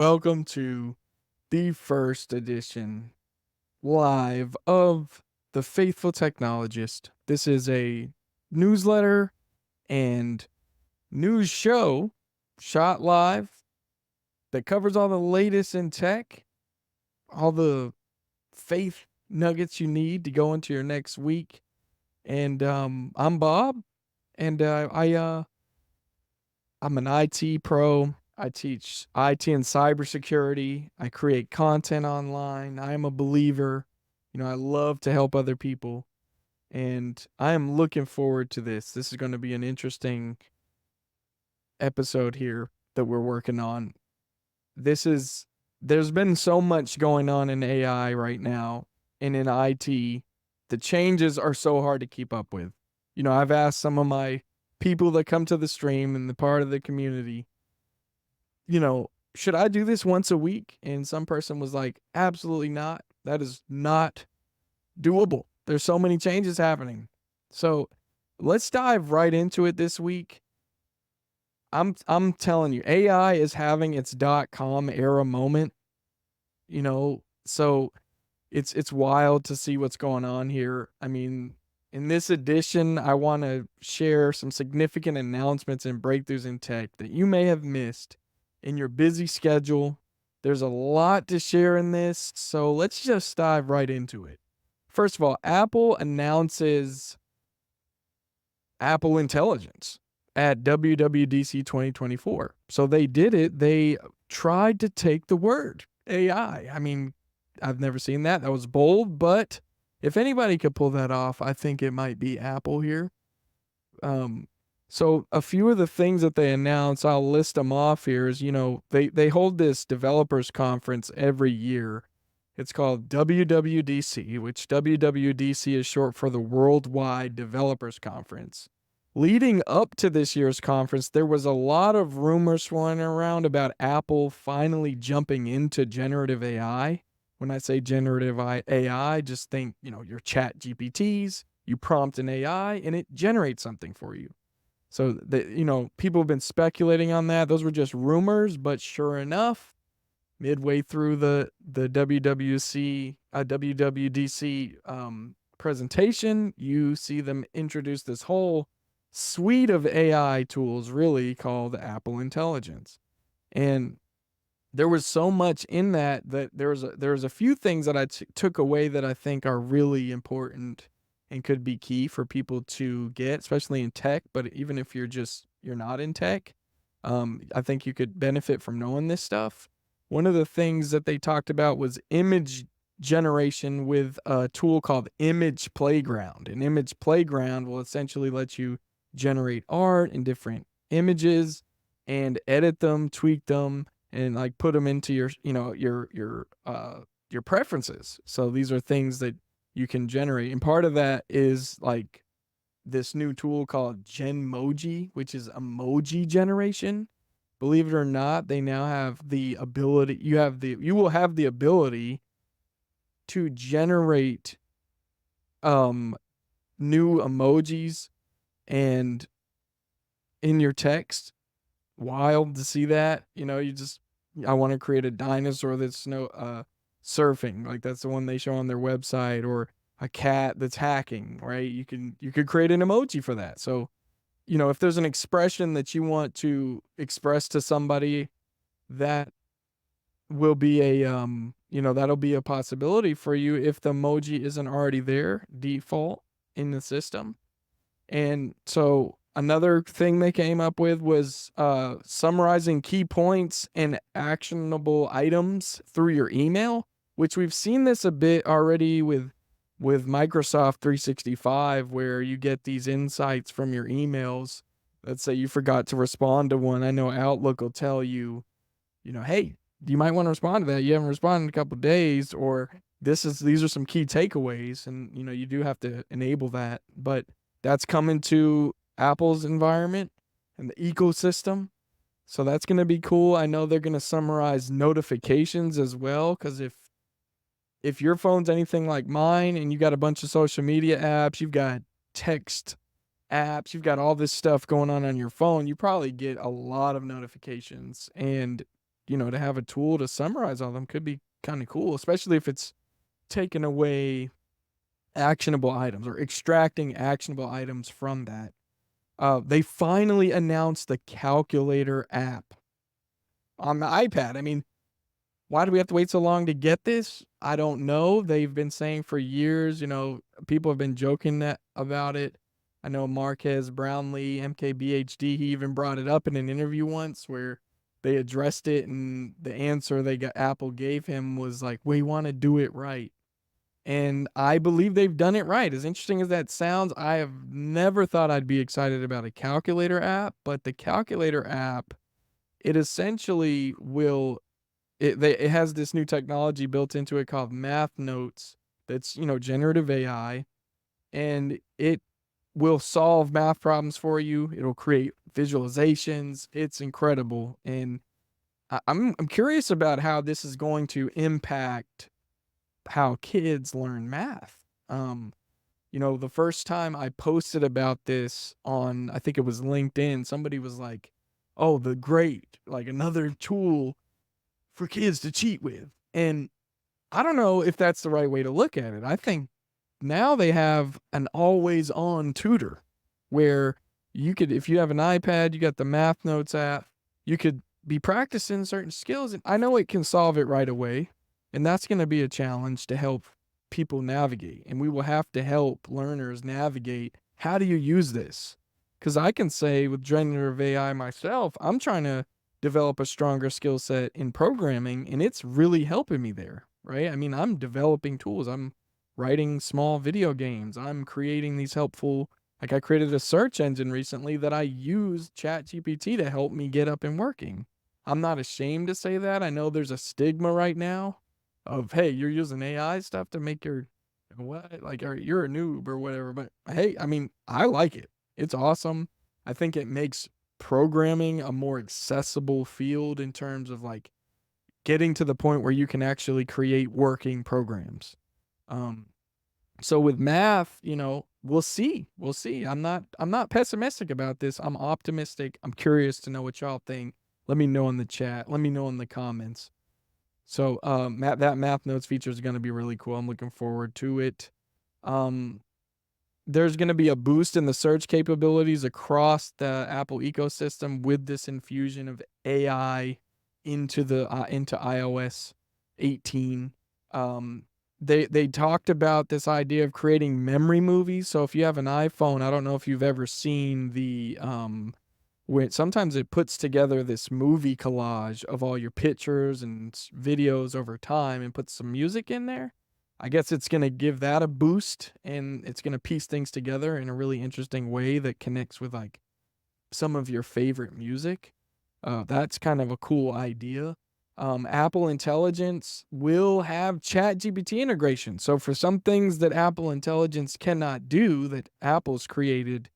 Welcome to the first edition live of the Faithful Technologist. This is a newsletter and news show shot live that covers all the latest in tech, all the faith nuggets you need to go into your next week. And I'm Bob, and I'm an IT pro. I teach IT and cybersecurity. I create content online. I am a believer. I love to help other people. And I am looking forward to this. This is going to be an interesting episode here that we're working on. There's been so much going on in AI right now and in IT. The changes are so hard to keep up with. I've asked some of my people that come to the stream and the part of the community, should I do this once a week? And some person was like, absolutely not. That is not doable. There's so many changes happening. So let's dive right into it this week. I'm telling you, AI is having its .com era moment. So it's wild to see what's going on here. I mean, in this edition, I want to share some significant announcements and breakthroughs in tech that you may have missed in your busy schedule. There's a lot to share in this, so let's just dive right into it. First of all, Apple announces Apple Intelligence at WWDC 2024. So they did it. They tried to take the word AI. I mean, I've never seen that. That was bold, but if anybody could pull that off, I think it might be Apple here. So a few of the things that they announce, I'll list them off here, is, they hold this developers conference every year. It's called WWDC, which WWDC is short for the Worldwide Developers Conference. Leading up to this year's conference, there was a lot of rumors swirling around about Apple finally jumping into generative AI. When I say generative AI, just think, your chat GPTs, you prompt an AI and it generates something for you. So people have been speculating on that. Those were just rumors, but sure enough, midway through the WWDC presentation, you see them introduce this whole suite of AI tools, really called Apple Intelligence. And there was so much in that there was a few things that I took away that I think are really important and could be key for people to get, especially in tech. But even if you're not in tech, I think you could benefit from knowing this stuff. One of the things that they talked about was image generation with a tool called Image Playground. An Image Playground will essentially let you generate art and different images and edit them, tweak them, and like put them into your preferences. So these are things that you can generate, and part of that is like this new tool called Genmoji, which is emoji generation. Believe it or not, they now have the ability. You will have the ability to generate new emojis and in your text. Wild to see that. I want to create a dinosaur that's surfing, like that's the one they show on their website, or a cat that's hacking, right? You could create an emoji for that. So, if there's an expression that you want to express to somebody, that will be that'll be a possibility for you if the emoji isn't already there default in the system. And so another thing they came up with was summarizing key points and actionable items through your email, which we've seen this a bit already with Microsoft 365, where you get these insights from your emails. Let's say you forgot to respond to one. I know Outlook will tell you, hey, you might want to respond to that. You haven't responded in a couple of days, or these are some key takeaways, and you do have to enable that. But that's coming to Apple's environment and the ecosystem. So that's going to be cool. I know they're going to summarize notifications as well, because if your phone's anything like mine and you got a bunch of social media apps, you've got text apps, you've got all this stuff going on your phone, you probably get a lot of notifications. And to have a tool to summarize all them could be kind of cool, especially if it's taking away actionable items or extracting actionable items from that. They finally announced the calculator app on the iPad. I mean, why do we have to wait so long to get this? I don't know. They've been saying for years, people have been joking about it. I know Marquez Brownlee, MKBHD, he even brought it up in an interview once where they addressed it, and the answer Apple gave him was like, "We want to do it right." And I believe they've done it right. As interesting as that sounds, I have never thought I'd be excited about a calculator app, but the calculator app, it essentially it has this new technology built into it called Math Notes that's, generative AI, and it will solve math problems for you. It'll create visualizations. It's incredible. And I'm curious about how this is going to impact how kids learn math. The first time I posted about this on, I think it was LinkedIn, somebody was like, "Oh, the great, like another tool for kids to cheat with." And I don't know if that's the right way to look at it. I think now they have an always on tutor where if you have an iPad, you got the Math Notes app, you could be practicing certain skills. And I know it can solve it right away. And that's going to be a challenge to help people navigate. And we will have to help learners navigate, how do you use this? Because I can say with generative AI myself, I'm trying to develop a stronger skill set in programming, and it's really helping me there, right? I mean, I'm developing tools. I'm writing small video games. I'm creating these helpful, like I created a search engine recently that I use ChatGPT to help me get up and working. I'm not ashamed to say that. I know there's a stigma right now of, hey, you're using AI stuff to make your what, like, you're a noob or whatever. But hey, I mean, I like it. It's awesome. I think it makes programming a more accessible field in terms of like getting to the point where you can actually create working programs. Um, so with math, we'll see. We'll see. I'm not pessimistic about this. I'm optimistic. I'm curious to know what y'all think. Let me know in the chat. Let me know in the comments. So, that Math Notes feature is going to be really cool. I'm looking forward to it. Um, there's going to be a boost in the search capabilities across the Apple ecosystem with this infusion of AI into iOS 18. They talked about this idea of creating memory movies. So if you have an iPhone, I don't know if you've ever seen where sometimes it puts together this movie collage of all your pictures and videos over time and puts some music in there. I guess it's going to give that a boost, and it's going to piece things together in a really interesting way that connects with like some of your favorite music. That's kind of a cool idea. Apple Intelligence will have ChatGPT integration. So for some things that Apple Intelligence cannot do that Apple's created,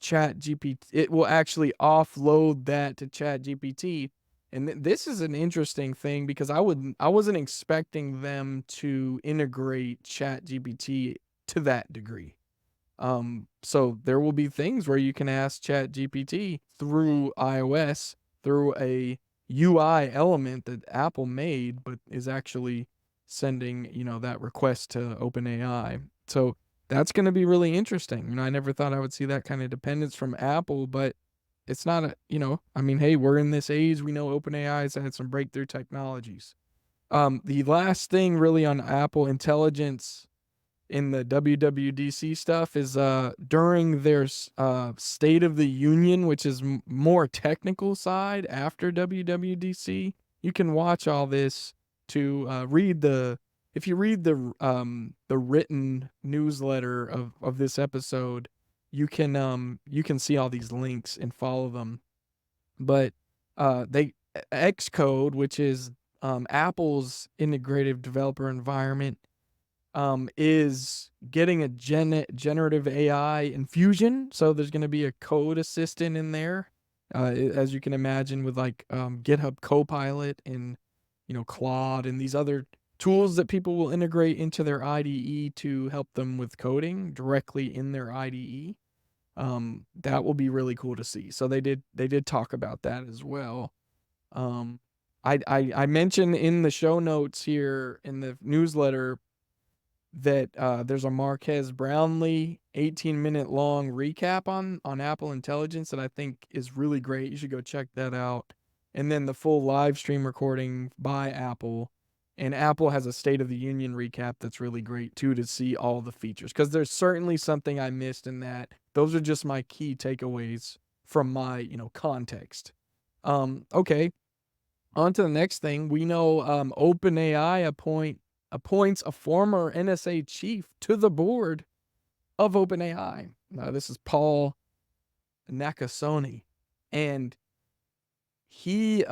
ChatGPT, it will actually offload that to ChatGPT. And this is an interesting thing because I wasn't expecting them to integrate ChatGPT to that degree. So there will be things where you can ask ChatGPT through iOS, through a UI element that Apple made, but is actually sending, that request to OpenAI. So that's going to be really interesting. I never thought I would see that kind of dependence from Apple, but it's not I mean, hey, we're in this age. We know OpenAI has had some breakthrough technologies. The last thing really on Apple Intelligence in the WWDC stuff is during their State of the Union, which is more technical side after WWDC. You can watch all this to if you read the written newsletter of this episode, you can see all these links and follow them. But Xcode, which is Apple's integrative developer environment, is getting a generative AI infusion. So there's going to be a code assistant in there, as you can imagine, with like GitHub Copilot and Claude and these other tools that people will integrate into their IDE to help them with coding directly in their IDE. That will be really cool to see. So they did talk about that as well. I mentioned in the show notes here in the newsletter that there's a Marquez Brownlee 18-minute long recap on Apple Intelligence that I think is really great. You should go check that out. And then the full live stream recording by Apple. And Apple has a State of the Union recap that's really great too, to see all the features, because there's certainly something I missed in that. Those are just my key takeaways from my context. Okay, on to the next thing. We know OpenAI appoints a former NSA chief to the board of OpenAI. This is Paul Nakasone, and he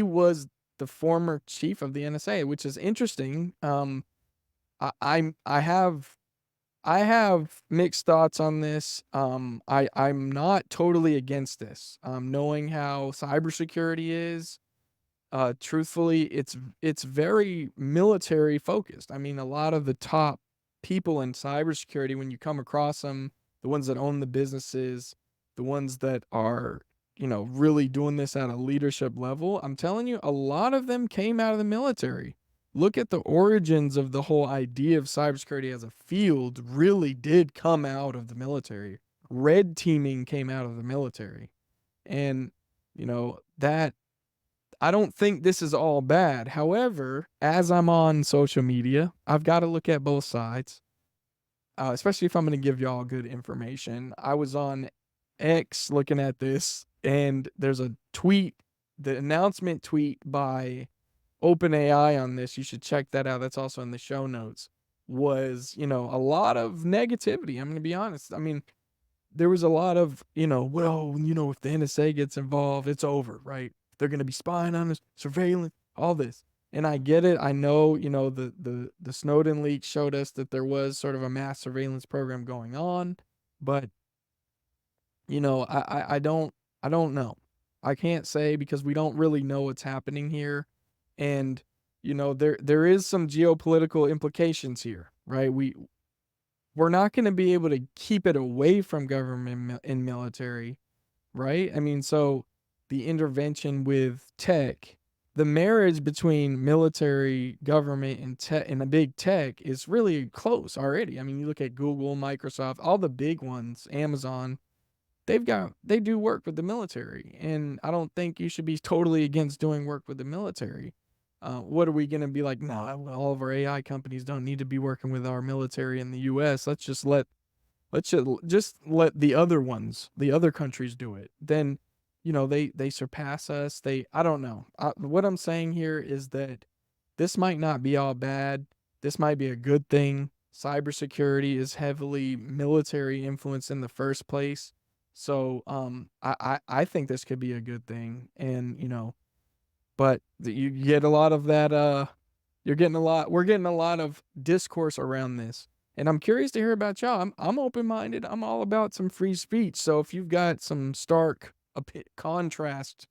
was the former chief of the NSA, which is interesting. I have mixed thoughts on this. I'm not totally against this. Knowing how cybersecurity is, truthfully, it's very military focused. I mean, a lot of the top people in cybersecurity, when you come across them, the ones that own the businesses, the ones that are, really doing this at a leadership level, I'm telling you, a lot of them came out of the military. Look at the origins of the whole idea of cybersecurity as a field really did come out of the military. Red teaming came out of the military. And, that I don't think this is all bad. However, as I'm on social media, I've got to look at both sides, especially if I'm going to give y'all good information. I was on X looking at this, and there's a tweet, the announcement tweet by OpenAI on this. You should check that out. That's also in the show notes. Was, a lot of negativity. I'm going to be honest. I mean, there was a lot of, well, if the NSA gets involved, it's over, right? They're going to be spying on us, surveillance, all this. And I get it. I know, the Snowden leak showed us that there was sort of a mass surveillance program going on, but I don't know. I can't say, because we don't really know what's happening here. And, there is some geopolitical implications here, right? We're not going to be able to keep it away from government and military, right? I mean, so the intervention with tech, the marriage between military, government, and tech, and a big tech, is really close already. I mean, you look at Google, Microsoft, all the big ones, Amazon, they do work with the military, and I don't think you should be totally against doing work with the military. What are we going to be like? No, all of our AI companies don't need to be working with our military in the U.S. Let's just let the other ones, the other countries, do it. Then, they surpass us. I don't know. What I'm saying here is that this might not be all bad. This might be a good thing. Cybersecurity is heavily military influence in the first place. So I think this could be a good thing. And, but you get a lot of that, we're getting a lot of discourse around this. And I'm curious to hear about y'all. I'm open-minded. I'm all about some free speech. So if you've got some stark contrasting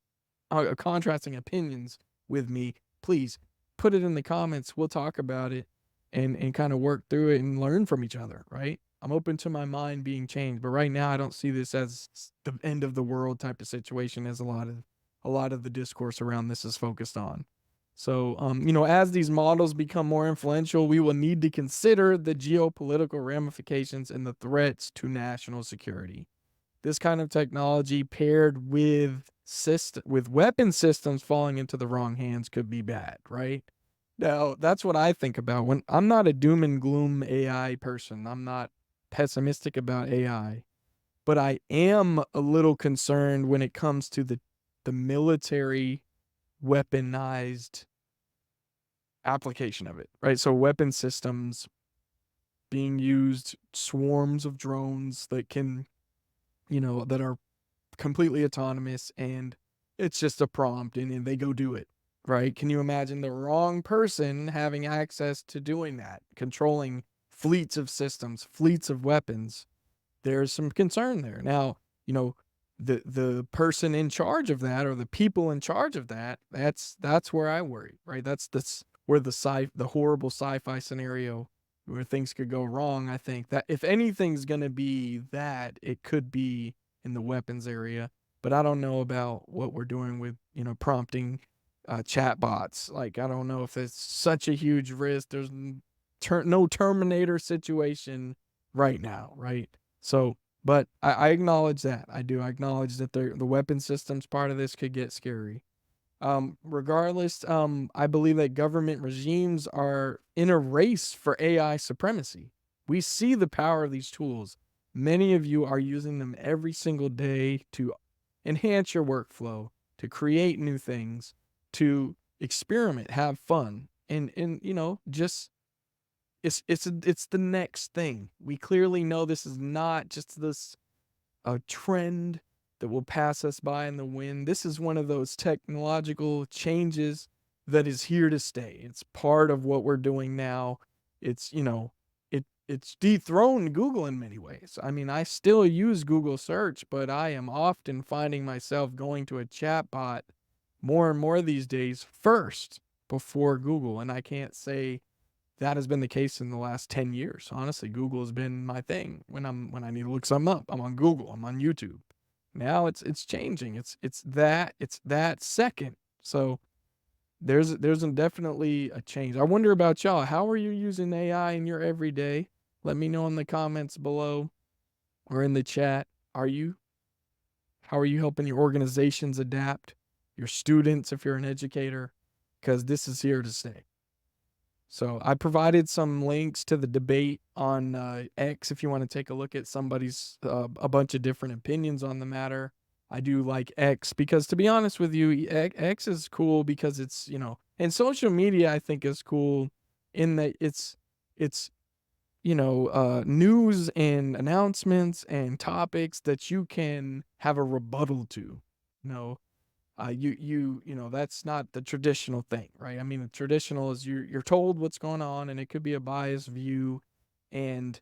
opinions with me, please put it in the comments. We'll talk about it and kind of work through it and learn from each other, right? I'm open to my mind being changed, but right now I don't see this as the end of the world type of situation, as a lot of the discourse around this is focused on. So, as these models become more influential, we will need to consider the geopolitical ramifications and the threats to national security. This kind of technology, paired with weapon systems falling into the wrong hands, could be bad, right? Now, that's what I think about. When I'm not a doom and gloom AI person, I'm not pessimistic about AI, but I am a little concerned when it comes to the military weaponized application of it, right? So weapon systems being used, swarms of drones that can, that are completely autonomous, and it's just a prompt and they go do it, right? Can you imagine the wrong person having access to doing that, controlling fleets of systems, fleets of weapons? There's some concern there. Now, the person in charge of that, or the people in charge of that, that's where I worry, right? That's where the horrible sci-fi scenario where things could go wrong. I think that if anything's going to be that, it could be in the weapons area, but I don't know about what we're doing with, prompting chatbots. Like, I don't know if it's such a huge risk. There's no Terminator situation right now, right? So, but I acknowledge that. I do. I acknowledge that the weapon systems part of this could get scary. Regardless, I believe that government regimes are in a race for AI supremacy. We see the power of these tools. Many of you are using them every single day to enhance your workflow, to create new things, to experiment, have fun, and just it's the next thing. We clearly know this is not just this a trend that will pass us by in the wind. This is one of those technological changes that is here to stay. It's part of what we're doing now. It's, it's dethroned Google in many ways. I mean, I still use Google search, but I am often finding myself going to a chatbot more and more these days first before Google. And I can't say that has been the case in the last 10 years. Honestly, Google has been my thing. When I need to look something up, I'm on Google, I'm on YouTube. Now it's changing. It's that second. So there's definitely a change. I wonder about y'all. How are you using AI in your everyday? Let me know in the comments below or in the chat. How are you helping your organizations adapt? Your students, if you're an educator, because this is here to stay. So I provided some links to the debate on X if you want to take a look at somebody's a bunch of different opinions on the matter. I do like X because, to be honest with you, X is cool because it's, and social media I think is cool in that it's news and announcements and topics that you can have a rebuttal to. That's not the traditional thing, right? I mean, the traditional is you're told what's going on, and it could be a biased view, and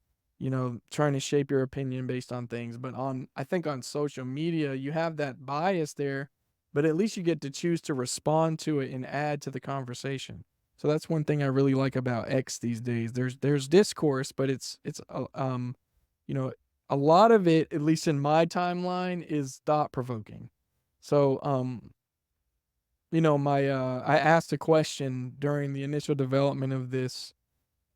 trying to shape your opinion based on things. But I think on social media, you have that bias there, but at least you get to choose to respond to it and add to the conversation. So that's one thing I really like about X these days. There's discourse, but it's a lot of it, at least in my timeline, is thought provoking. So, I asked a question during the initial development of this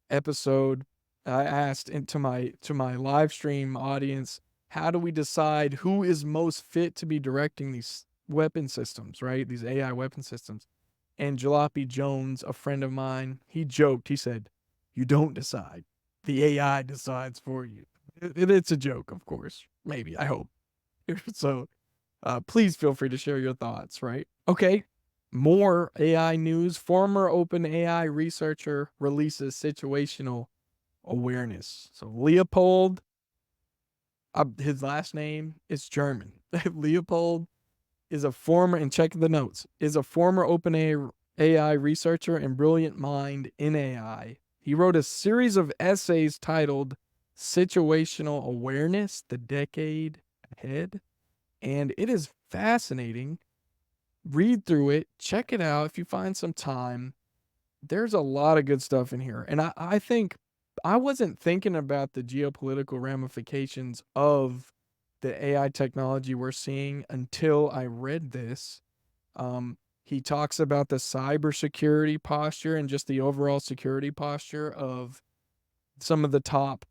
episode. I asked to my live stream audience, how do we decide who is most fit to be directing these weapon systems, right? These AI weapon systems. And Jalopy Jones, a friend of mine, he joked. He said, "You don't decide. The AI decides for you." It's a joke, of course. Maybe, I hope. So, please feel free to share your thoughts, right? Okay, more AI news. Former OpenAI researcher releases situational awareness. So Leopold, his last name is German. Leopold is a former, and check the notes, is a former OpenAI researcher and brilliant mind in AI. He wrote a series of essays titled Situational Awareness, the Decade Ahead. And it is fascinating. Read through it. Check it out if you find some time. There's a lot of good stuff in here. And I think I wasn't thinking about the geopolitical ramifications of the AI technology we're seeing until I read this. He talks about the cybersecurity posture and just the overall security posture of some of the top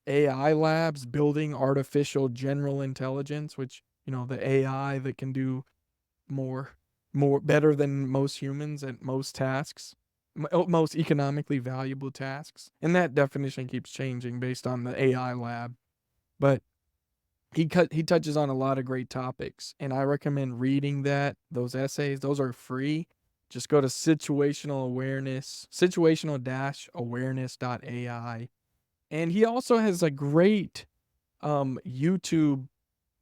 AI labs building artificial general intelligence, which, the AI that can do more better than most humans at most tasks, most economically valuable tasks. And that definition keeps changing based on the AI lab. But he touches on a lot of great topics, and I recommend reading those essays. Those are free. Just go to situational-awareness.ai. And he also has a great YouTube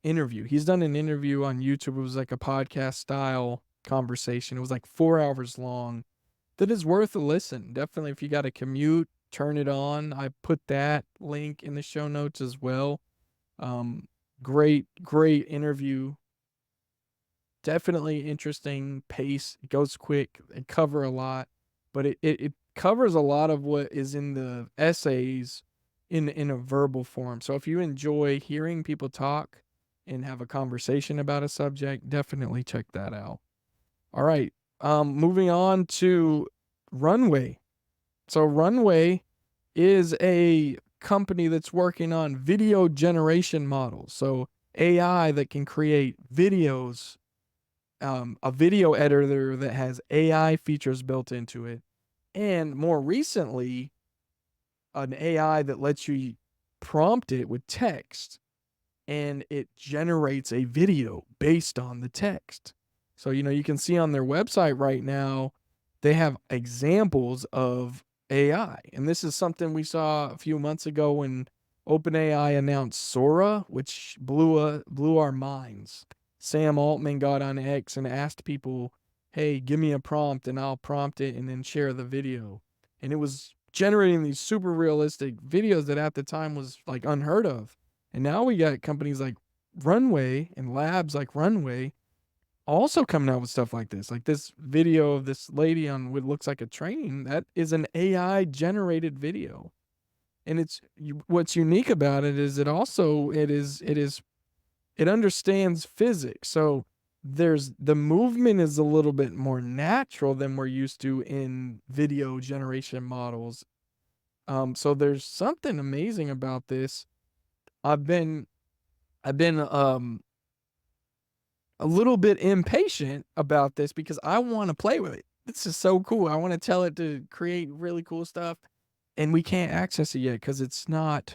interview. He's done an interview on YouTube. It was like a podcast style conversation. It was like 4 hours long. That is worth a listen. Definitely, if you got a commute, turn it on. I put that link in the show notes as well. Great interview. Definitely interesting pace. It goes quick. It cover a lot, but it covers a lot of what is in the essays in a verbal form. So if you enjoy hearing people talk and have a conversation about a subject, definitely check that out. All right. moving on to Runway. So Runway is a company that's working on video generation models. So AI that can create videos, a video editor that has AI features built into it. And more recently, an AI that lets you prompt it with text and it generates a video based on the text. So, you can see on their website right now, they have examples of AI. And this is something we saw a few months ago when OpenAI announced Sora, which blew our minds. Sam Altman got on X and asked people, "Hey, give me a prompt and I'll prompt it and then share the video." And it was generating these super realistic videos that at the time was like unheard of. And now we got companies like Runway and labs like Runway also coming out with stuff like this. Like this video of this lady on what looks like a train, that is an AI generated video. And what's unique about it is it understands physics. So the movement is a little bit more natural than we're used to in video generation models. So there's something amazing about this. I've been a little bit impatient about this because I want to play with it. This is so cool. I want to tell it to create really cool stuff, and we can't access it yet because it's not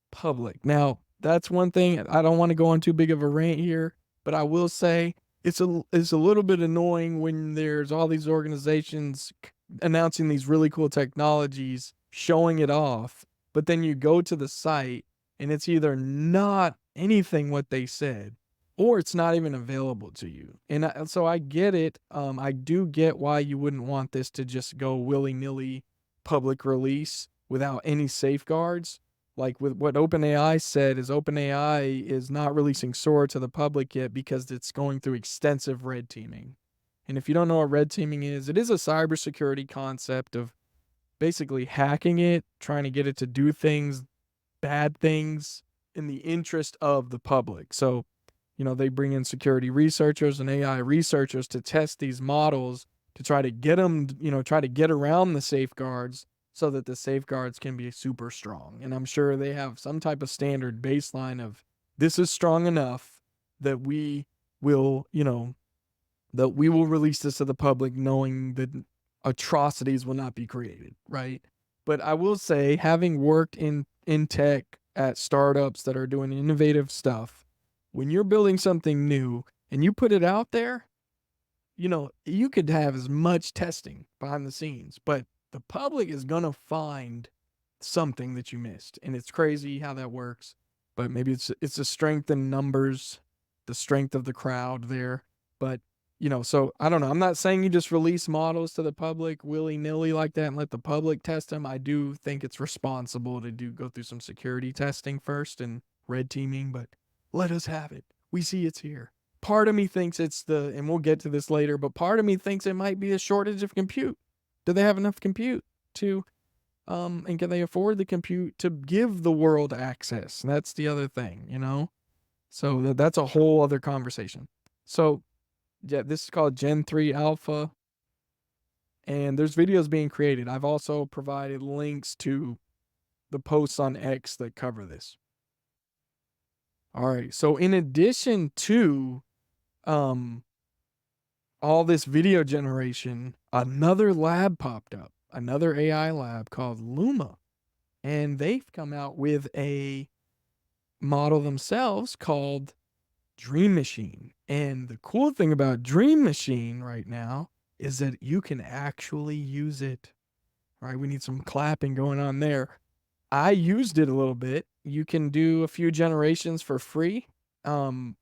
public. Now, that's one thing. I don't want to go on too big of a rant here, but I will say it's a little bit annoying when there's all these organizations announcing these really cool technologies, showing it off, but then you go to the site and it's either not anything what they said or it's not even available to you. And so I get it. I do get why you wouldn't want this to just go willy-nilly public release without any safeguards. Like with what OpenAI said is OpenAI is not releasing Sora to the public yet because it's going through extensive red teaming. And if you don't know what red teaming is, it is a cybersecurity concept of basically hacking it, trying to get it to do things, bad things in the interest of the public. So, they bring in security researchers and AI researchers to test these models to try to get them, try to get around the safeguards so that the safeguards can be super strong. And I'm sure they have some type of standard baseline of this is strong enough that we will, release this to the public knowing that atrocities will not be created, right? But I will say, having worked in tech at startups that are doing innovative stuff, when you're building something new and you put it out there, you could have as much testing behind the scenes, but the public is going to find something that you missed. And it's crazy how that works, but maybe it's the strength in numbers, the strength of the crowd there. But, so I don't know. I'm not saying you just release models to the public willy-nilly like that and let the public test them. I do think it's responsible to go through some security testing first and red teaming, but let us have it. We see it's here. Part of me thinks and we'll get to this later, but part of me thinks it might be a shortage of compute. Do they have enough compute to, and can they afford the compute to give the world access? And that's the other thing, So that's a whole other conversation. So yeah, this is called Gen 3 Alpha, and there's videos being created. I've also provided links to the posts on X that cover this. All right. So in addition to all this video generation, another lab popped up, another AI lab called Luma. And they've come out with a model themselves called Dream Machine. And the cool thing about Dream Machine right now is that you can actually use it. All right. We need some clapping going on there. I used it a little bit. You can do a few generations for free. And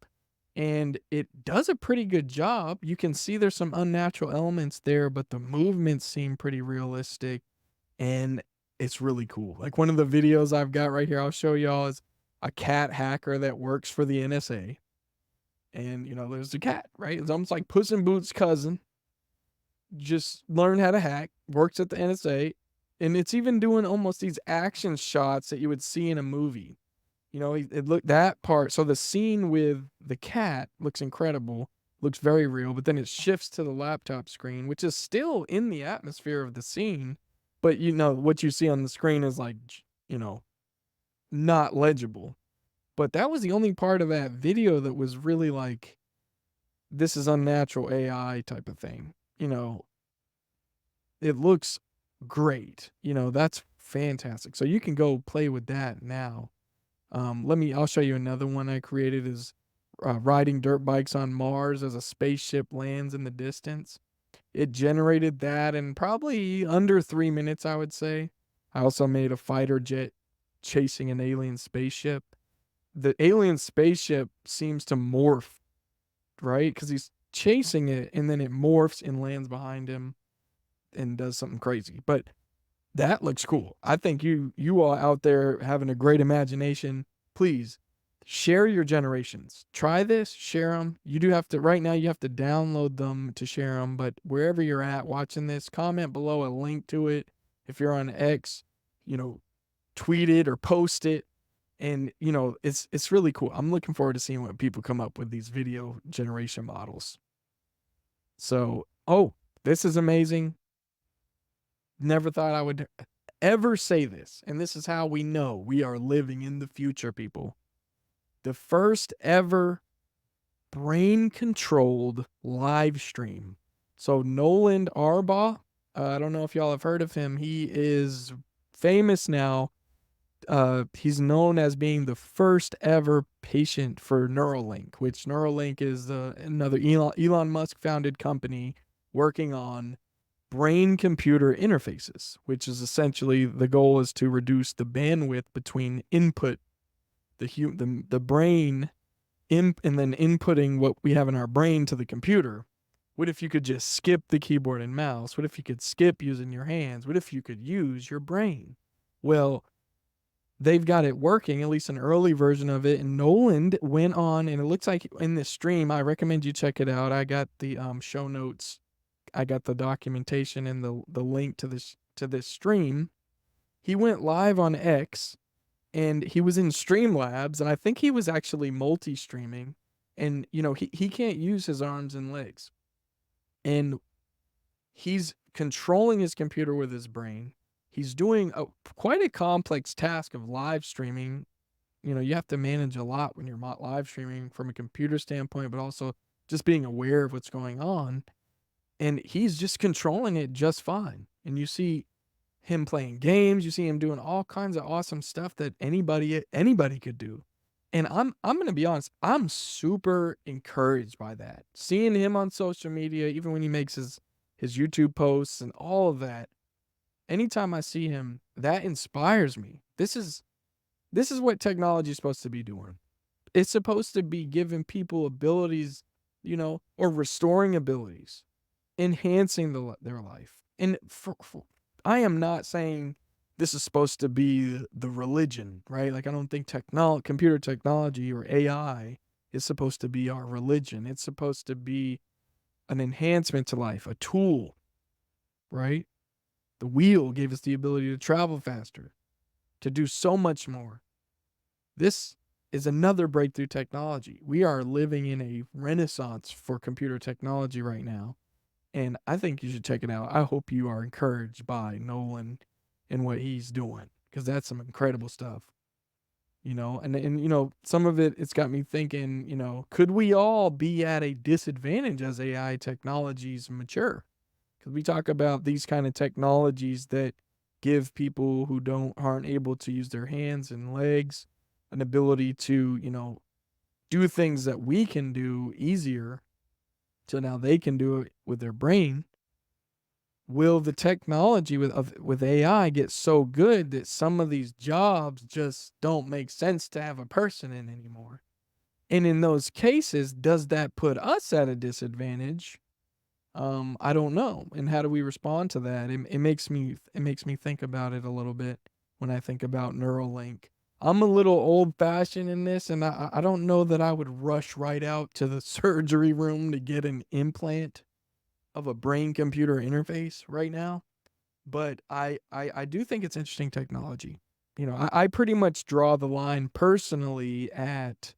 it does a pretty good job. You can see there's some unnatural elements there, but the movements seem pretty realistic and it's really cool. Like one of the videos I've got right here, I'll show y'all, is a cat hacker that works for the NSA. And, there's the cat, right? It's almost like Puss in Boots' cousin. Just learned how to hack, works at the NSA. And it's even doing almost these action shots that you would see in a movie. It looked that part. So the scene with the cat looks incredible. looks very real, but then it shifts to the laptop screen, which is still in the atmosphere of the scene, but what you see on the screen is like, you know, not legible. But that was the only part of that video that was really like, this is unnatural AI type of thing. It looks great. That's fantastic. So you can go play with that now. I'll show you another one I created is riding dirt bikes on Mars as a spaceship lands in the distance. It generated that in probably under 3 minutes, I would say. I also made a fighter jet chasing an alien spaceship. The alien spaceship seems to morph, right? Because he's chasing it and then it morphs and lands behind him and does something crazy. But that looks cool. I think you all out there having a great imagination, please share your generations. Try this, share them. You do have to, right now, you have to download them to share them. But wherever you're at watching this, comment below a link to it. If you're on X, tweet it or post it. And, it's really cool. I'm looking forward to seeing what people come up with these video generation models. So, this is amazing. Never thought I would ever say this. And this is how we know we are living in the future, people. The first ever brain-controlled live stream. So Nolan Arbaugh, I don't know if y'all have heard of him. He is famous now. He's known as being the first ever patient for Neuralink, which Neuralink is another Elon Musk founded company working on brain-computer interfaces, which is essentially the goal is to reduce the bandwidth between input, the brain, and then inputting what we have in our brain to the computer. What if you could just skip the keyboard and mouse? What if you could skip using your hands? What if you could use your brain? Well, they've got it working, at least an early version of it. And Nolan went on, and it looks like in this stream, I recommend you check it out. I got the show notes. I got the documentation and the link to this stream. He went live on X, and he was in Streamlabs, and I think he was actually multi-streaming. And he can't use his arms and legs, and he's controlling his computer with his brain. He's doing quite a complex task of live streaming. You have to manage a lot when you're live streaming from a computer standpoint, but also just being aware of what's going on. And he's just controlling it just fine. And you see him playing games. You see him doing all kinds of awesome stuff that anybody could do. And I'm going to be honest, I'm super encouraged by that. Seeing him on social media, even when he makes his YouTube posts and all of that, anytime I see him, that inspires me. This is what technology is supposed to be doing. It's supposed to be giving people abilities, or restoring abilities, enhancing their life. And I am not saying this is supposed to be the religion, right? Like, I don't think computer technology or AI is supposed to be our religion. It's supposed to be an enhancement to life, a tool, right? The wheel gave us the ability to travel faster, to do so much more. This is another breakthrough technology. We are living in a renaissance for computer technology right now. And I think you should check it out. I hope you are encouraged by Nolan and what he's doing, because that's some incredible stuff. And some of it's got me thinking, could we all be at a disadvantage as AI technologies mature? Because we talk about these kind of technologies that give people who aren't able to use their hands and legs an ability to, do things that we can do easier. So now they can do it with their brain. Will the technology with AI get so good that some of these jobs just don't make sense to have a person in anymore? And in those cases, does that put us at a disadvantage? I don't know. And how do we respond to that? It makes me think about it a little bit when I think about Neuralink. I'm a little old-fashioned in this, and I don't know that I would rush right out to the surgery room to get an implant of a brain-computer interface right now. But I do think it's interesting technology. I pretty much draw the line personally at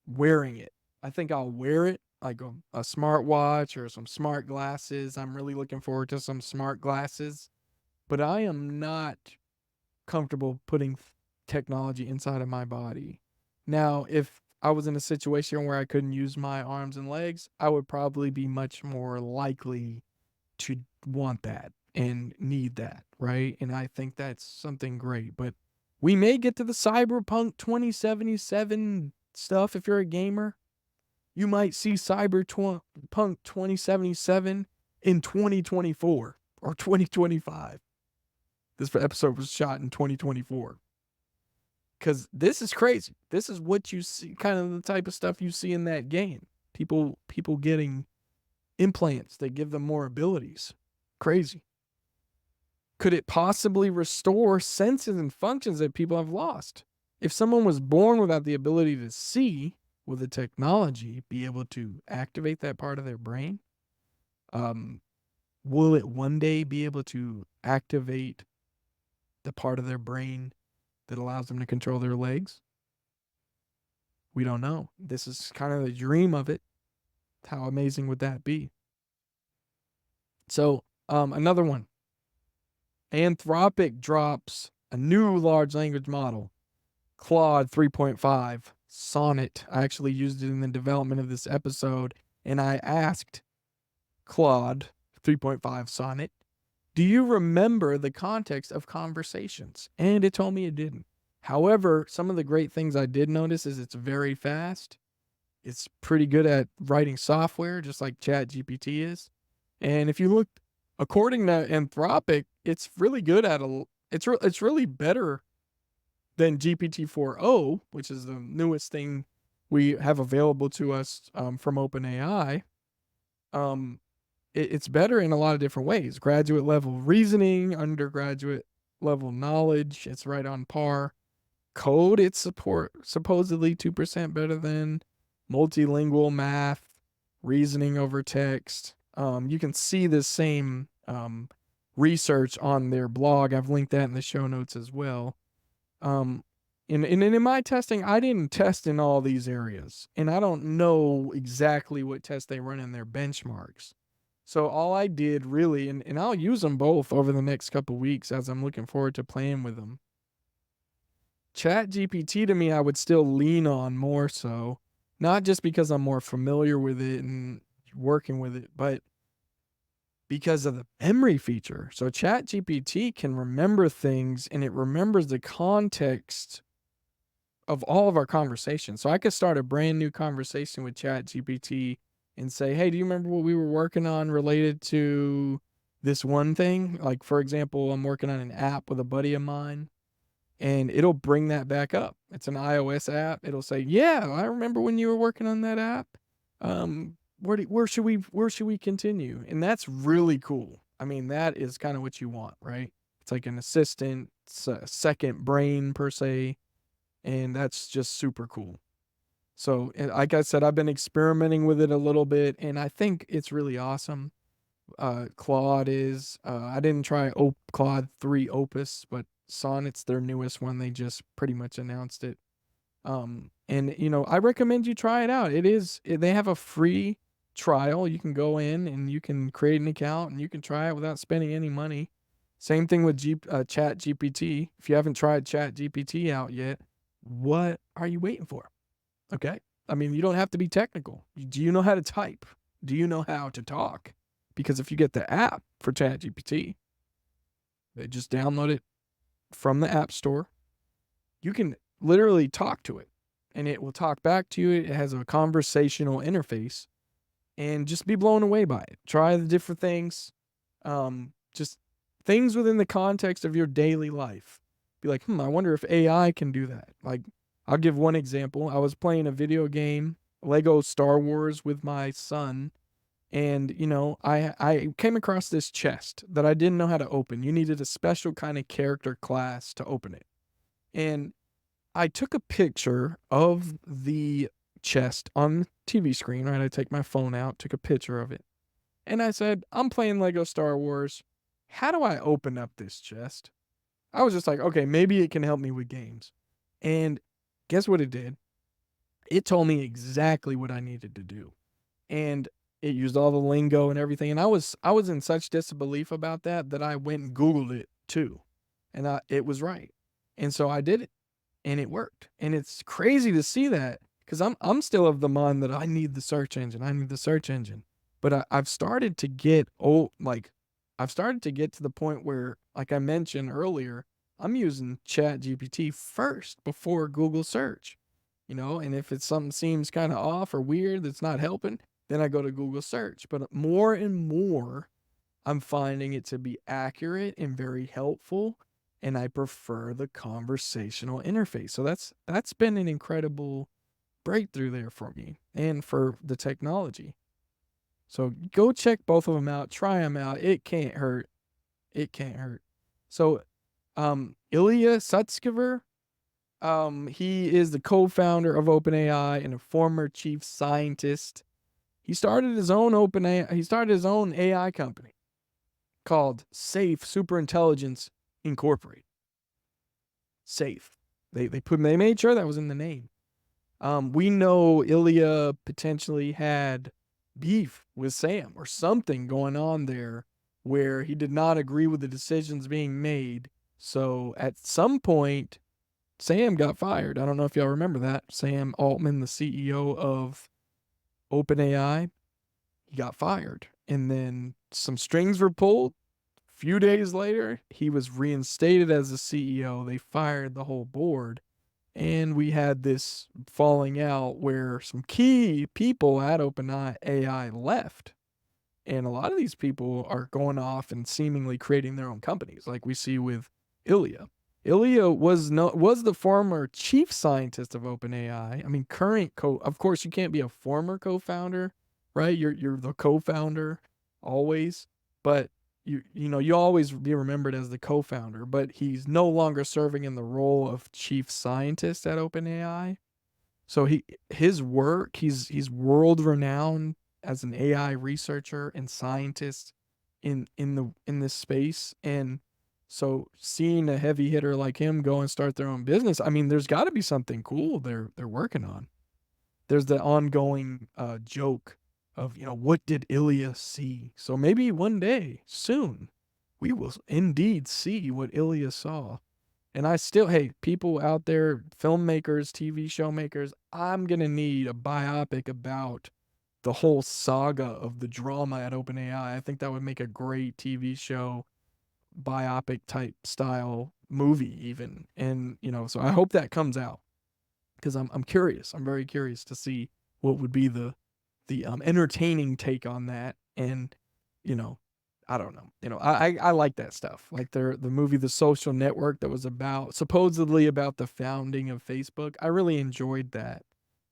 wearing it. I think I'll wear it like a smartwatch or some smart glasses. I'm really looking forward to some smart glasses, but I am not comfortable putting technology inside of my body. Now, if I was in a situation where I couldn't use my arms and legs, I would probably be much more likely to want that and need that, right? And I think that's something great. But we may get to the Cyberpunk 2077 stuff if you're a gamer. You might see Cyberpunk 2077 in 2024 or 2025. This episode was shot in 2024. Because this is crazy. This is what you see, kind of the type of stuff you see in that game. People getting implants that give them more abilities. Crazy. Could it possibly restore senses and functions that people have lost? If someone was born without the ability to see, will the technology be able to activate that part of their brain? Will it one day be able to activate the part of their brain that allows them to control their legs? We don't know. This is kind of the dream of it. How amazing would that be? So, another one. Anthropic drops a new large language model, Claude 3.5, Sonnet. I actually used it in the development of this episode, and I asked Claude 3.5 Sonnet, do you remember the context of conversations? And it told me it didn't. However, some of the great things I did notice is it's very fast. It's pretty good at writing software, just like ChatGPT is. And if you look, according to Anthropic, it's really good at it's really better than GPT-4o, which is the newest thing we have available to us from OpenAI. It's better in a lot of different ways. Graduate level reasoning, undergraduate level knowledge, it's right on par. Code, it's supposedly 2% better than. Multilingual math, reasoning over text. You can see the same research on their blog. I've linked that in the show notes as well. In my testing, I didn't test in all these areas, and I don't know exactly what tests they run in their benchmarks. So all I did really, and I'll use them both over the next couple weeks as I'm looking forward to playing with them. ChatGPT to me, I would still lean on more so, not just because I'm more familiar with it and working with it, but because of the memory feature. So ChatGPT can remember things, and it remembers the context of all of our conversations. So I could start a brand new conversation with ChatGPT and say, hey, do you remember what we were working on related to this one thing? Like, for example, I'm working on an app with a buddy of mine, and it'll bring that back up. It's an iOS app. It'll say, yeah, I remember when you were working on that app. Where should we continue? And that's really cool. I mean, that is kind of what you want, right? It's like an assistant, it's a second brain per se, and that's just super cool. So, like I said, I've been experimenting with it a little bit, and I think it's really awesome. Claude is, I didn't try Claude 3 Opus, but Sonnet's their newest one. They just pretty much announced it. And I recommend you try it out. They have a free trial. You can go in and you can create an account and you can try it without spending any money. Same thing with Chat GPT. If you haven't tried Chat GPT out yet, what are you waiting for? Okay. I mean, you don't have to be technical. Do you know how to type? Do you know how to talk? Because if you get the app for Chat GPT, they just download it from the App Store. You can literally talk to it and it will talk back to you. It has a conversational interface, and just be blown away by it. Try the different things, just things within the context of your daily life. Be like, I wonder if AI can do that. Like, I'll give one example. I was playing a video game, Lego Star Wars, with my son, and I came across this chest that I didn't know how to open. You needed a special kind of character class to open it. And I took a picture of the chest on the TV screen, right? I take my phone out, took a picture of it. And I said, I'm playing Lego Star Wars. How do I open up this chest? I was just like, okay, maybe it can help me with games. And guess what it did? It told me exactly what I needed to do. and it used all the lingo and everything. And I was in such disbelief about that I went and Googled it too, and it was right, and so I did it, and it worked. And it's crazy to see that because I'm still of the mind that I need the search engine. I need the search engine, but I've started to get I've started to get to the point where, like I mentioned earlier, I'm using Chat GPT first before Google search. And if it's something seems kind of off or weird that's not helping, then I go to Google search. But more and more, I'm finding it to be accurate and very helpful, and I prefer the conversational interface. So that's been an incredible breakthrough there for me and for the technology. So go check both of them out, try them out. It can't hurt. It can't hurt. So Ilya Sutskever, he is the co-founder of OpenAI and a former chief scientist. He started his own AI company called Safe Superintelligence Incorporated. Safe. They made sure that was in the name. We know Ilya potentially had beef with Sam or something going on there where he did not agree with the decisions being made. So at some point, Sam got fired. I don't know if y'all remember that. Sam Altman, the CEO of OpenAI, he got fired. And then some strings were pulled. A few days later, he was reinstated as the CEO. They fired the whole board. And we had this falling out where some key people at OpenAI left. And a lot of these people are going off and seemingly creating their own companies, like we see with Ilya. Ilya was the former chief scientist of OpenAI. I mean, of course, you can't be a former co-founder, right? You're the co-founder always, but you always be remembered as the co-founder. But he's no longer serving in the role of chief scientist at OpenAI. So his work, he's world renowned as an AI researcher and scientist in this space. And so seeing a heavy hitter like him go and start their own business, I mean, there's got to be something cool they're working on. There's the ongoing joke of, what did Ilya see? So maybe one day soon we will indeed see what Ilya saw. And hey, people out there, filmmakers, TV show makers, I'm going to need a biopic about the whole saga of the drama at OpenAI. I think that would make a great TV show, biopic type style movie even. And, so I hope that comes out because I'm curious. I'm very curious to see what would be the entertaining take on that. And, I don't know. I like that stuff. Like the movie The Social Network that was supposedly about the founding of Facebook. I really enjoyed that.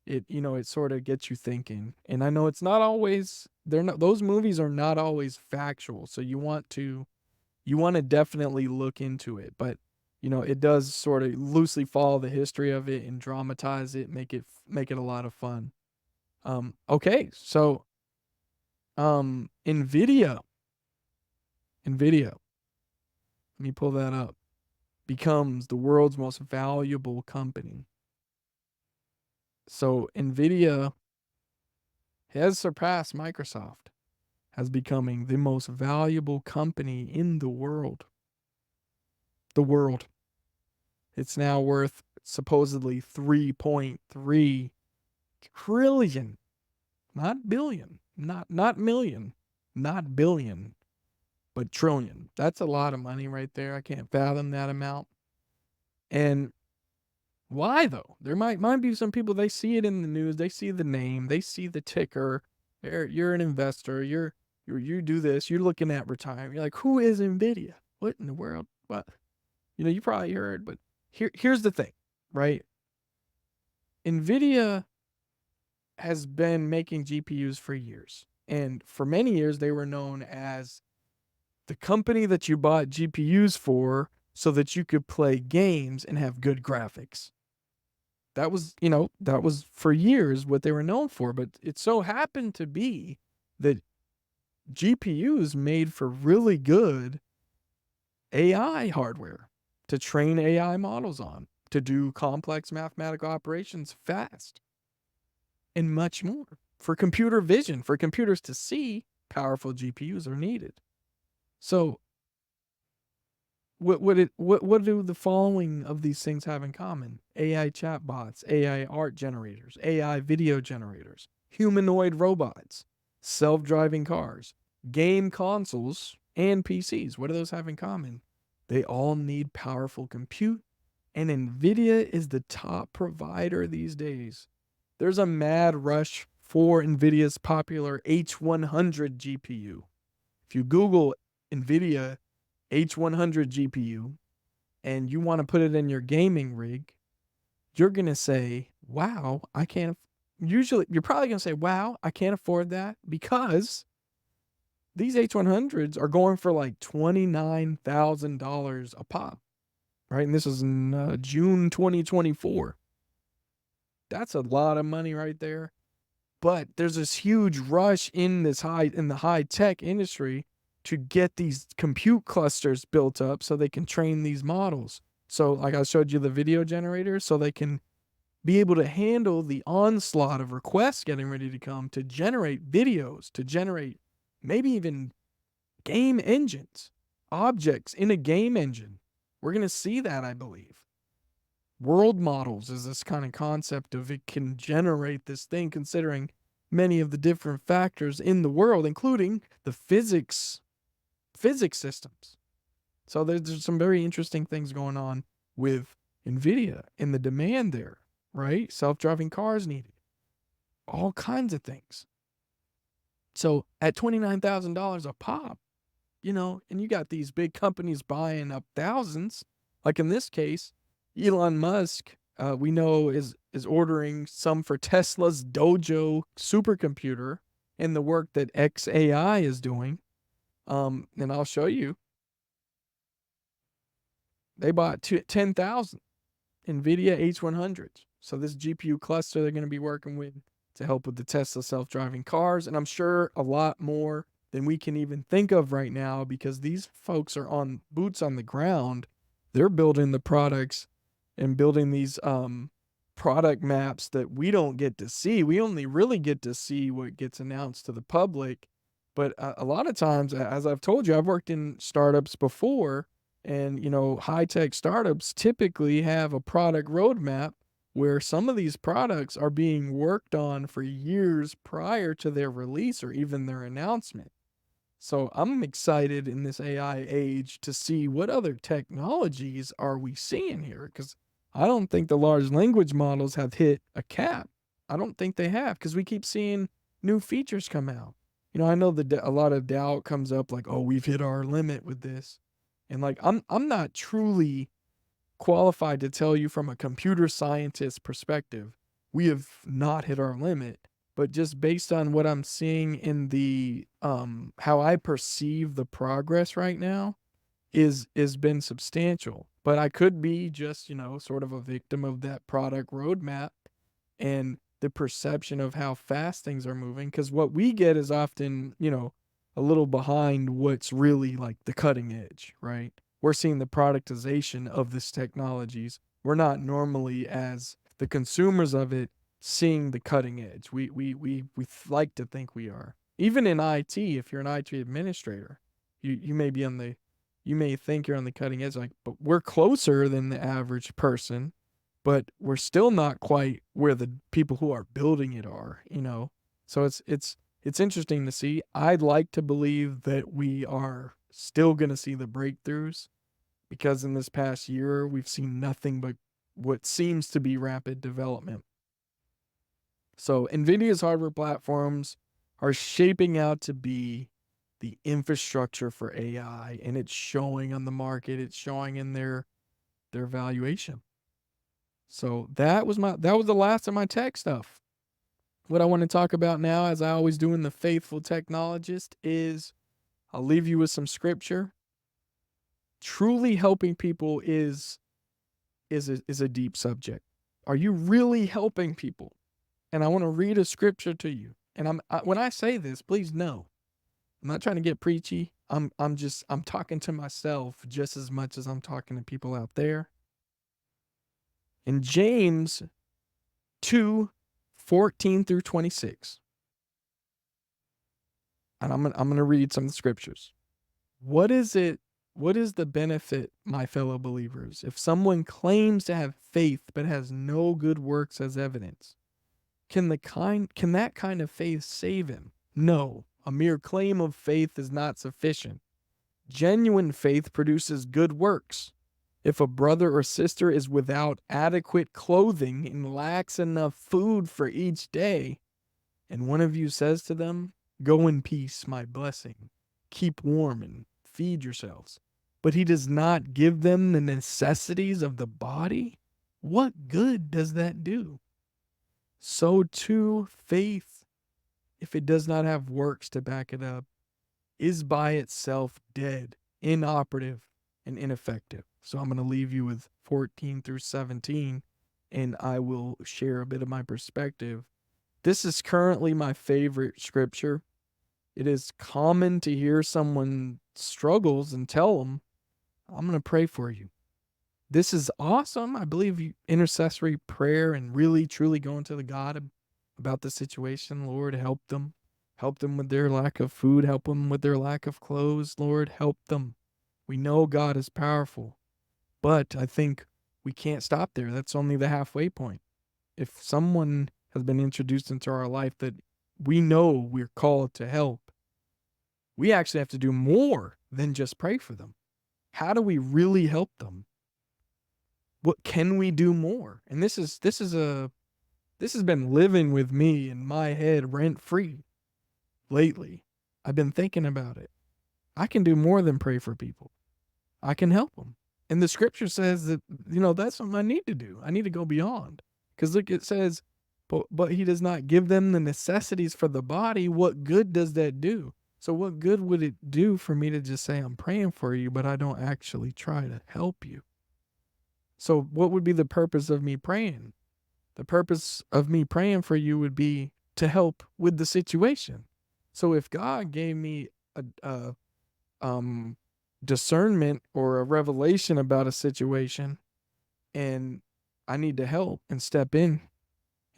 It sort of gets you thinking. And I know it's not always those movies are not always factual. So you want to definitely look into it, but it does sort of loosely follow the history of it and dramatize it, make it a lot of fun. Okay, so NVIDIA, let me pull that up, becomes the world's most valuable company. So NVIDIA has surpassed Microsoft as becoming the most valuable company in the world. It's now worth supposedly 3.3 trillion, not billion, not million, not billion, but trillion. That's a lot of money right there. I can't fathom that amount. And why though? There might be some people, they see it in the news, they see the name, they see the ticker. You're an investor, you do this, you're looking at retirement. You're like, who is NVIDIA? What in the world? What? You probably heard, but here's the thing, right? NVIDIA has been making GPUs for years. And for many years, they were known as the company that you bought GPUs for so that you could play games and have good graphics. That was for years what they were known for. But it so happened to be that GPUs made for really good AI hardware to train AI models on, to do complex mathematical operations fast, and much more for computer vision, for computers to see, powerful GPUs are needed. So what do the following of these things have in common? AI chatbots, AI art generators, AI video generators, humanoid robots, self-driving cars, game consoles, and PCs. What do those have in common? They all need powerful compute, and NVIDIA is the top provider these days. There's a mad rush for NVIDIA's popular H100 GPU. If you Google NVIDIA H100 GPU and you want to put it in your gaming rig, you're going to say, wow, I can't. Usually, you're probably going to say, wow, I can't afford that, because these H100s are going for like $29,000 a pop, right? And this is in June 2024. That's a lot of money right there. But there's this huge rush in the high tech industry to get these compute clusters built up so they can train these models. So like I showed you the video generators, so they can be able to handle the onslaught of requests getting ready to come to generate videos, to generate maybe even game engines, objects in a game engine. We're going to see that, I believe. World models is this kind of concept of it can generate this thing considering many of the different factors in the world, including the physics systems. So there's some very interesting things going on with NVIDIA and the demand there, right? Self-driving cars needed, all kinds of things. So at $29,000 a pop, and you got these big companies buying up thousands. Like in this case, Elon Musk, we know is ordering some for Tesla's Dojo supercomputer and the work that XAI is doing. And I'll show you. They bought 10,000 NVIDIA H100s. So this GPU cluster they're going to be working with to help with the Tesla self-driving cars. And I'm sure a lot more than we can even think of right now, because these folks are on boots on the ground. They're building the products and building these product maps that we don't get to see. We only really get to see what gets announced to the public. But a lot of times, as I've told you, I've worked in startups before, and high-tech startups typically have a product roadmap where some of these products are being worked on for years prior to their release or even their announcement. So I'm excited in this AI age to see what other technologies are we seeing here, because I don't think the large language models have hit a cap. I don't think they have, because we keep seeing new features come out. I know that a lot of doubt comes up, like, oh, we've hit our limit with this. And like, I'm not truly qualified to tell you from a computer scientist perspective, we have not hit our limit. But just based on what I'm seeing in the how I perceive the progress right now is been substantial. But I could be just, sort of a victim of that product roadmap and the perception of how fast things are moving, because what we get is often, a little behind what's really like the cutting edge, right? We're seeing the productization of this technologies. We're not normally, as the consumers of it, seeing the cutting edge. We like to think we are. Even in IT, if you're an IT administrator, you may be you may think you're on the cutting edge, but we're closer than the average person, but we're still not quite where the people who are building it are, So it's interesting to see. I'd like to believe that we are still going to see the breakthroughs, because in this past year, we've seen nothing but what seems to be rapid development. So NVIDIA's hardware platforms are shaping out to be the infrastructure for AI, and it's showing on the market. It's showing in their valuation. So that was the last of my tech stuff. What I want to talk about now, as I always do in the Faithful Technologist, is I'll leave you with some scripture. Truly helping people is a deep subject. Are you really helping people? And I want to read a scripture to you. And when I say this, please know, I'm not trying to get preachy. I'm talking to myself just as much as I'm talking to people out there. In James 2:14 through 26, And I'm gonna read some of the scriptures. What is it? What is the benefit, my fellow believers, if someone claims to have faith but has no good works as evidence? Can that kind of faith save him? No. A mere claim of faith is not sufficient. Genuine faith produces good works. If a brother or sister is without adequate clothing and lacks enough food for each day, and one of you says to them, "Go in peace, my blessing. Keep warm and feed yourselves," but he does not give them the necessities of the body, what good does that do? So too, faith, if it does not have works to back it up, is by itself dead, inoperative, and ineffective. So I'm going to leave you with 14 through 17, and I will share a bit of my perspective. This is currently my favorite scripture. It is common to hear someone struggles and tell them, "I'm going to pray for you." This is awesome. I believe intercessory prayer and really truly going to the God about the situation. Lord, help them. Help them with their lack of food. Help them with their lack of clothes. Lord, help them. We know God is powerful, but I think we can't stop there. That's only the halfway point. If someone has been introduced into our life that we know we're called to help, we actually have to do more than just pray for them. How do we really help them? What can we do more? And this has been living with me in my head rent free lately. I've been thinking about it. I can do more than pray for people. I can help them. And the scripture says that, that's what I need to do. I need to go beyond. Because look, it says, but he does not give them the necessities for the body. What good does that do? So what good would it do for me to just say, I'm praying for you, but I don't actually try to help you? So what would be the purpose of me praying? The purpose of me praying for you would be to help with the situation. So if God gave me a discernment or a revelation about a situation, and I need to help and step in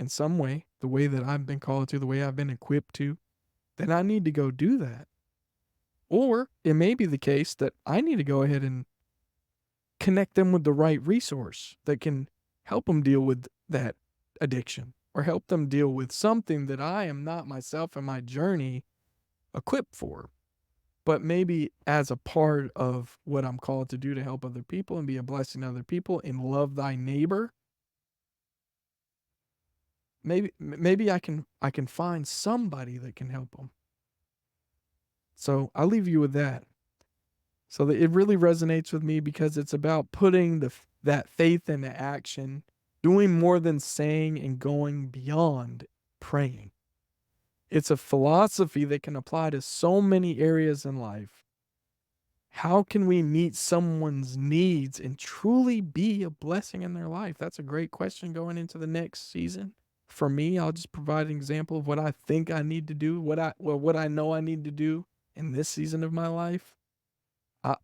some way, the way that I've been called to, the way I've been equipped to, then I need to go do that. Or it may be the case that I need to go ahead and connect them with the right resource that can help them deal with that addiction, or help them deal with something that I am not myself in my journey equipped for, but maybe as a part of what I'm called to do to help other people and be a blessing to other people and love thy neighbor. Maybe I can find somebody that can help them. So I'll leave you with that. So that it really resonates with me because it's about putting that faith into action, doing more than saying and going beyond praying. It's a philosophy that can apply to so many areas in life. How can we meet someone's needs and truly be a blessing in their life? That's a great question going into the next season. For me, I'll just provide an example of what I think I need to do, what I know I need to do in this season of my life.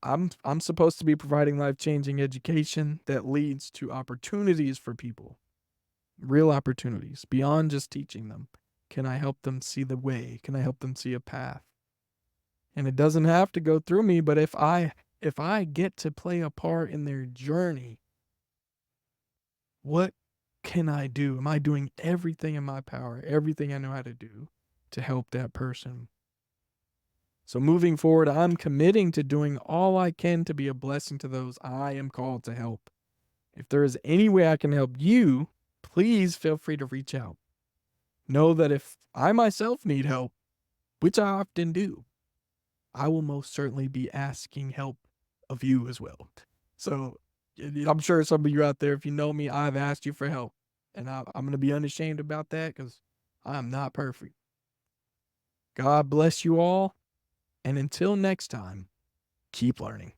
I'm supposed to be providing life-changing education that leads to opportunities for people, real opportunities beyond just teaching them. Can I help them see the way? Can I help them see a path? And it doesn't have to go through me, but if I get to play a part in their journey, what can I do? Am I doing everything in my power, everything I know how to do to help that person? So moving forward, I'm committing to doing all I can to be a blessing to those I am called to help. If there is any way I can help you, please feel free to reach out. Know that if I myself need help, which I often do, I will most certainly be asking help of you as well. So I'm sure some of you out there, if you know me, I've asked you for help. And I'm going to be unashamed about that because I'm not perfect. God bless you all. And until next time, keep learning.